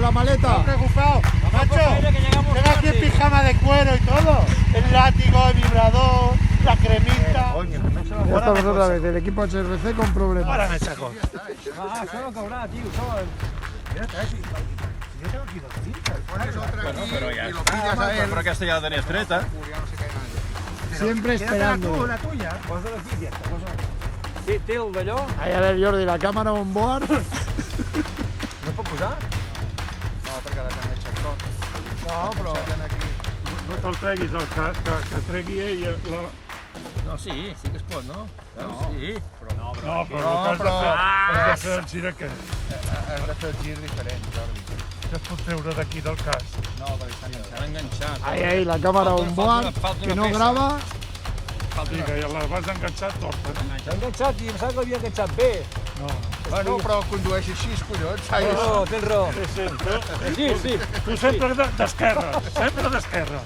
la maleta. No preocupado, macho. Tengo aquí el pijama de cuero y todo. El látigo, el vibrador, la cremita. Ya estamos otra vez, el equipo HRC con problemas. Ahora me saco. Ah, això no caurà, tio, això... Yo tengo aquí 2 cintas. Bueno, pero ya está. Pero que esta ya la tenías estreta. Siempre esperando. La tuya. Posa-la aquí, aquesta, posa-la. Té el d'allò? Ahí a ver, Jordi, la cámara on board. No pot posar? No, perquè la tenia xacot. No, però... No te'l treguis, que tregui ell la... No, sí que es pot, no? No, sí. No, però has de fer el gir aquest. Has de fer el gir diferent, Jordi. Que es pot treure d'aquí del cas. No, perquè està enganxat. Ahí, la cámara on board, que no graba. Sí, que la vas enganxar torta, no? S'ha enganxat i em sembla que l'havia enganxat bé. No. Bueno, però condueix així, collons, saps? Oh, tens raó. Sí, Sí. tu sempre d'esquerra, sempre d'esquerra.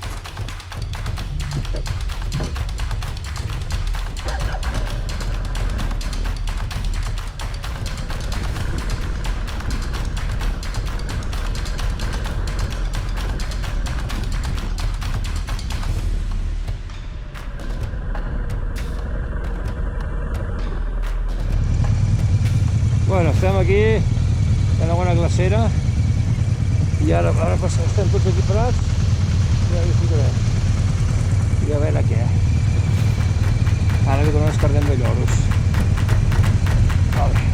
Bueno, estem aquí, en una bona glacera, i ara estem tots aquí parats, i ara hi ficarem. I a veure què. Ara que no ens perdem de lloros. Vale.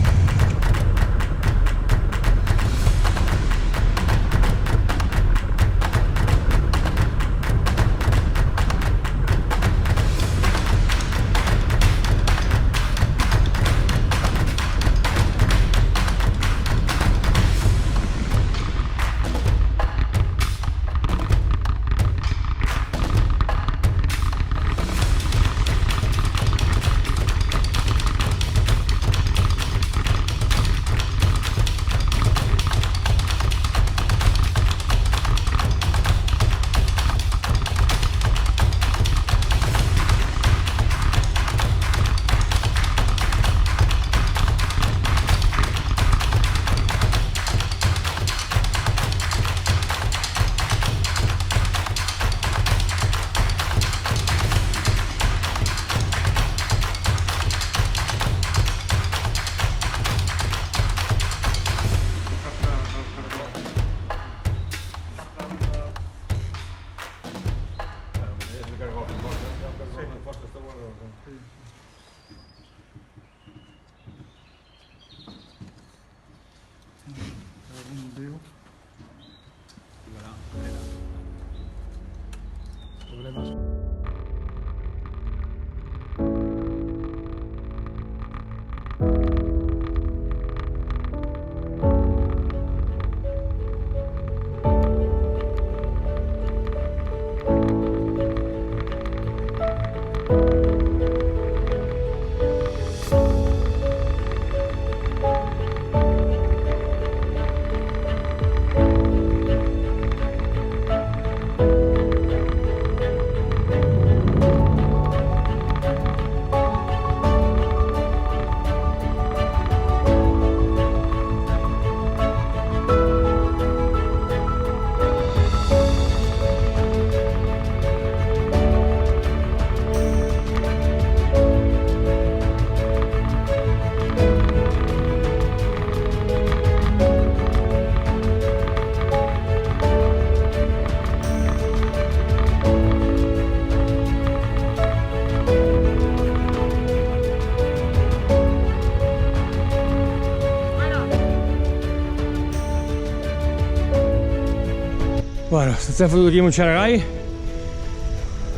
Bueno, estem fotut aquí amb un xaragai,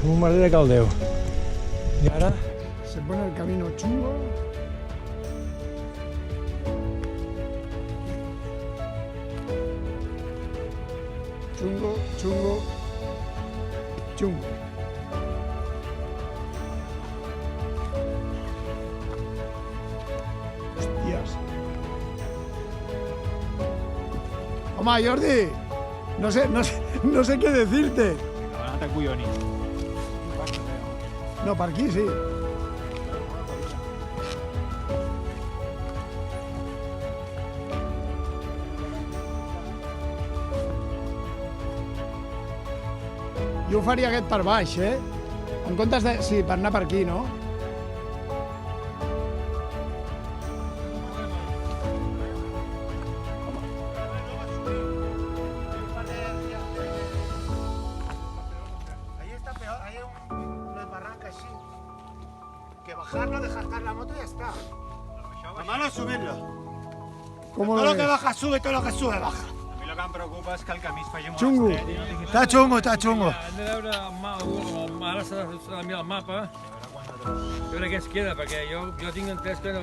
amb un merder de caldeu. I ara... Se pone el camino chungo. Chungo, chungo, chungo. Hostias. Home, Jordi, no sé qué decirte. Ara t'acolloni. No, per aquí sí. Jo ho faria aquest per baix, En comptes de... Sí, per anar per aquí, no? Ahí está peor, hay una barranca así. Que bajarlo, dejar caer la moto y ya está. Lo malo es subirlo. Com ho Todo lo que ves? baja sube, todo lo que sube baja. A mi el que em preocupa és que el camí es faci molt Xungo. estret i no tinguis... Está chungo, está chungo. Hem de veure ara s'ha de mirar el mapa, veure què es queda, perquè jo tinc entès que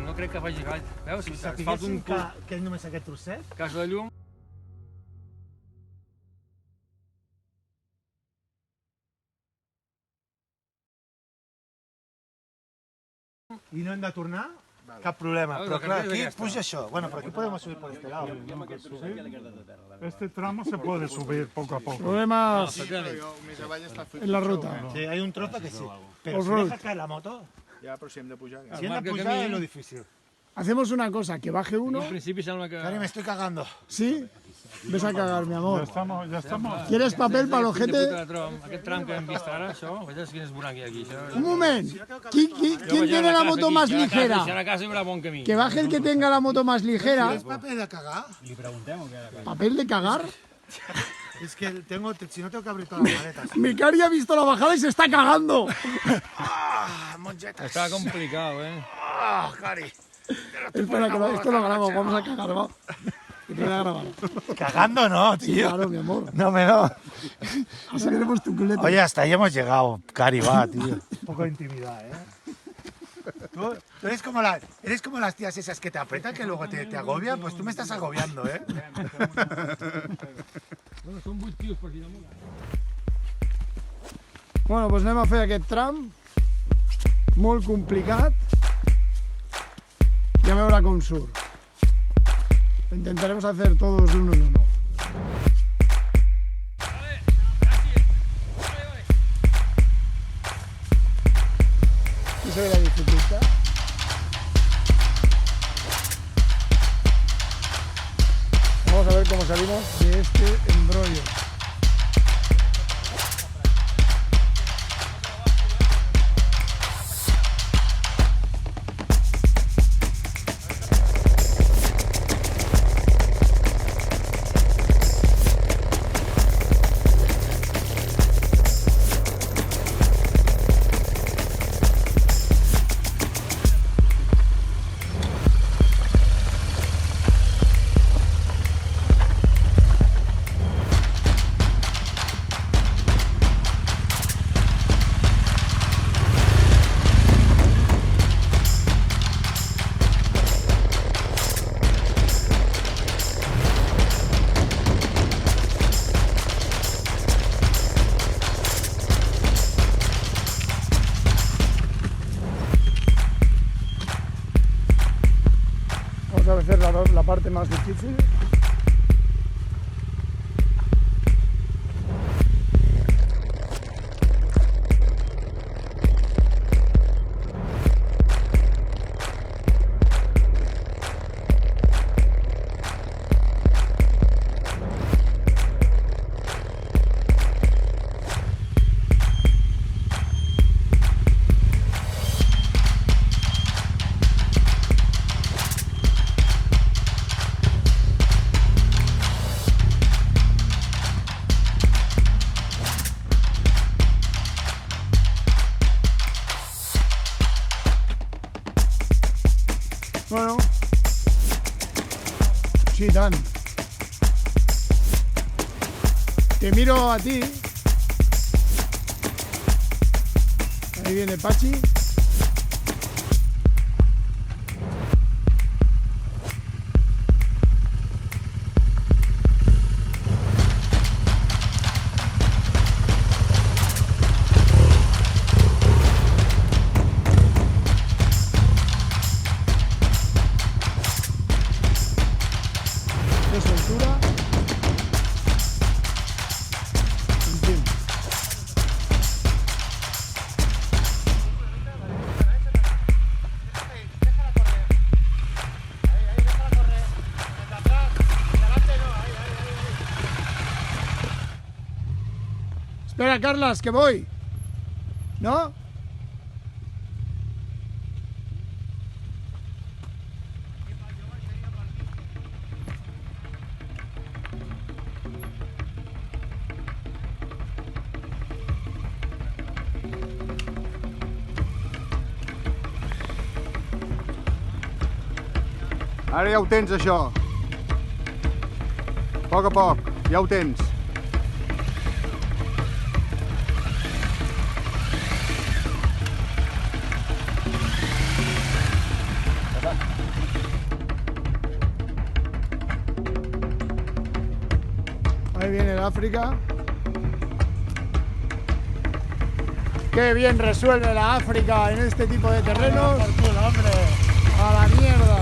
no crec que faci gall. Veus? Si et falta un que només aquest trosset? cas de llum. I no hem de tornar? Cap problema. Vale, Però la clar, carretera aquí és aquesta. puja això. Bueno, pero aquí podemos subir por este lado. Este tramo se puede subir poco a poco. Problema en la ruta. Sí, hay un trozo que sí. Pero si Off-road. dejas caer la moto, Ja, però si hem de pujar... Ja. si hem de marca pujar camí. es lo difícil. Hacemos una cosa, que baje uno. En principi sembla que... Cari, me estoy cagando. ¿Sí? Ves a cagar, mi Ya amor. estamos. ¿Quieres papel para Fill de l'ojete? puta de tram. Aquest tram que hem vist ara, això, veies quin és bonac hi ha aquí. Això. Un moment. ¿Quién Jo vaig tiene a la casa moto aquí, más si a la casa- Si a ligera? la casa hi haurà bon camí. Que baje el que tenga la moto más ligera. ¿Es papel de cagar? ¿Papel de cagar? Es que tengo, si no tengo que abrir todas las maletas. Mi Cari ha visto la bajada y se está cagando. Ah, monchetas. Està complicat, Ah, Cari. Espera, que esto lo grabo, vamos a cagar, va. Que te voy a grabar. Cagando no, tío. Claro, mi amor. No me no. Así queremos tu culete. Oye, hasta ahí hemos llegado. Cari, va, tío. Un poco de intimidad, ¿eh? Tú eres como las tías esas que te apretan que luego te agobian. Pues tú me estás agobiando, ¿eh? Bueno, són 8 quilos per aquí damunt. Bueno, doncs anem a fer aquest tram. Molt complicat. Y a veure com surt. Intentaremos hacer todos uno en uno. Aquí se ve la dificultad. Vamos a ver cómo salimos de este embrollo. Vamos a hacer la parte más difícil. Bueno, sí, Dan. Te miro a ti. Ahí viene Pachi. De soltura. En fin. Espera, Carlas, que voy. ¿No? Ara ja ho tens, això. A poc, ja ho tens. Ahí viene el África. Qué bien resuelve la África en este tipo de terrenos. A la mierda.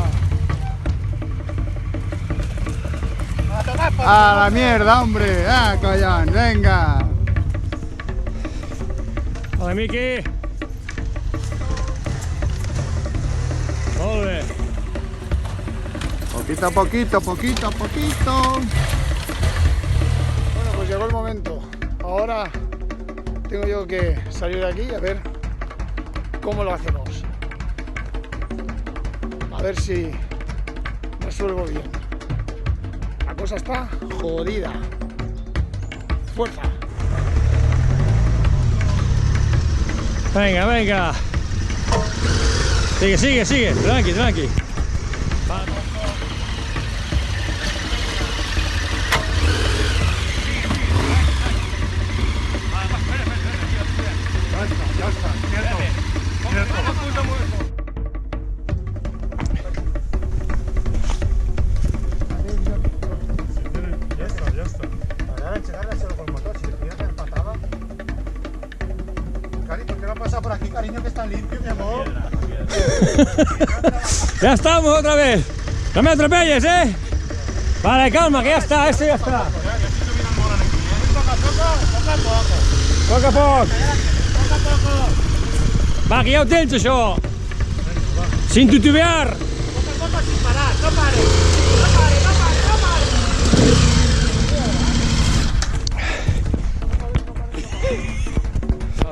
A la mierda, hombre. Ah, collons, venga. Hola, Miqui. Molt bé. Poquito a poquito, poquito a poquito. Bueno, pues llegó el momento. Ahora tengo yo que salir de aquí a ver cómo lo hacemos. A ver si resuelvo bien. La cosa está jodida. Fuerza. Venga, venga. Sigue, sigue, sigue. Tranqui, tranqui. Ya está, cierto. Ya está. Ahora enseñárselo con el motor, si te que empataba. Cari, ¿por qué no pasa por aquí, cariño, que está limpio, mi amor? Ya estamos otra vez. No me atropelles, ¿eh? Vale, calma, que ya está, esto ya está. Poc a poc. Va, que ja ho tens, això. Sin titubear.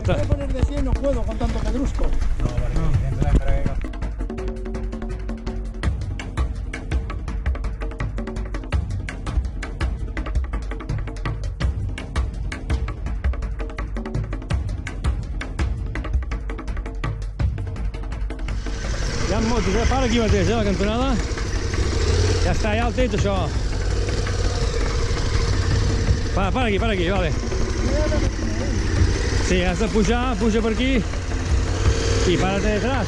Voy a poner de pie, no puedo con tanto pedrusco. Hi ha motos, para aquí mateix, la cantonada. Ja està, ja el tens, això. Para aquí, vale. Sí, has de pujar, puja per aquí i párate detrás.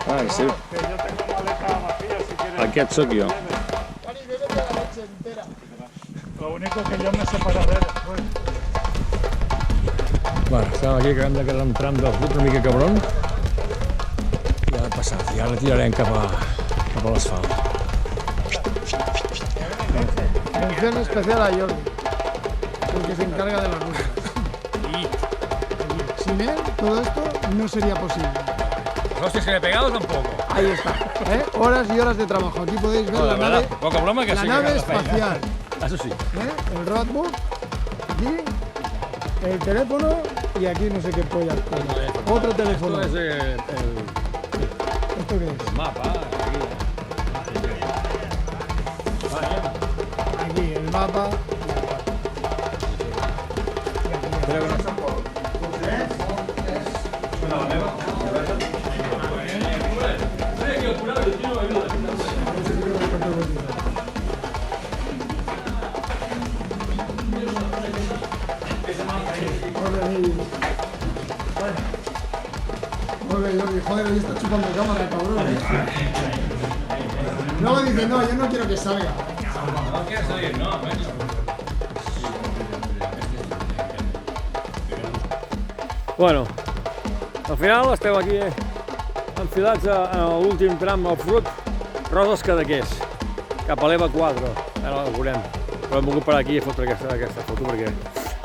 Ai, sí. Que yo tengo maleta vacía si quieres. Aquest sóc jo. Cari, bébete la leche entera. Lo único que yo me separaré después. Bueno, estem aquí, acabem de quedar un tram del flux una mica cabron. I ara passat, i ara tirarem cap a l'asfalt. Mención especial a Jordi, el que se encarga de las rutas. Sin él, todo esto no sería posible. Hostias que me he pegado tampoco. Ahí está, ¿eh? Horas y horas de trabajo. Aquí podéis ver la nave, Poca broma que la sí que nave cal la feina. espacial, Eso sí. ¿eh? El roadbook, aquí, el teléfono y aquí no sé qué pollas. Otro teléfono. Esto es ¿Esto qué es? el mapa. Aquí el mapa. Jordi, joder, hoy está chupando cámara, cabrón. Luego dice, no, yo no quiero que salga. No quieres salir, no, Bueno, al final estem aquí enfilats a l'últim tram off-road, Roses Cadaqués, cap a l'EVA 4, ara la veurem. Però hem volgut parar aquí a fotre aquesta foto, perquè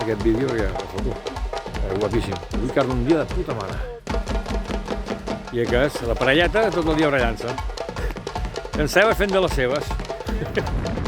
aquest vídeo, perquè la foto. guapíssim. Avui carn un dia de puta mare. I aquest, la parelleta, tot el dia barallant-se. En Ceba fent de les seves.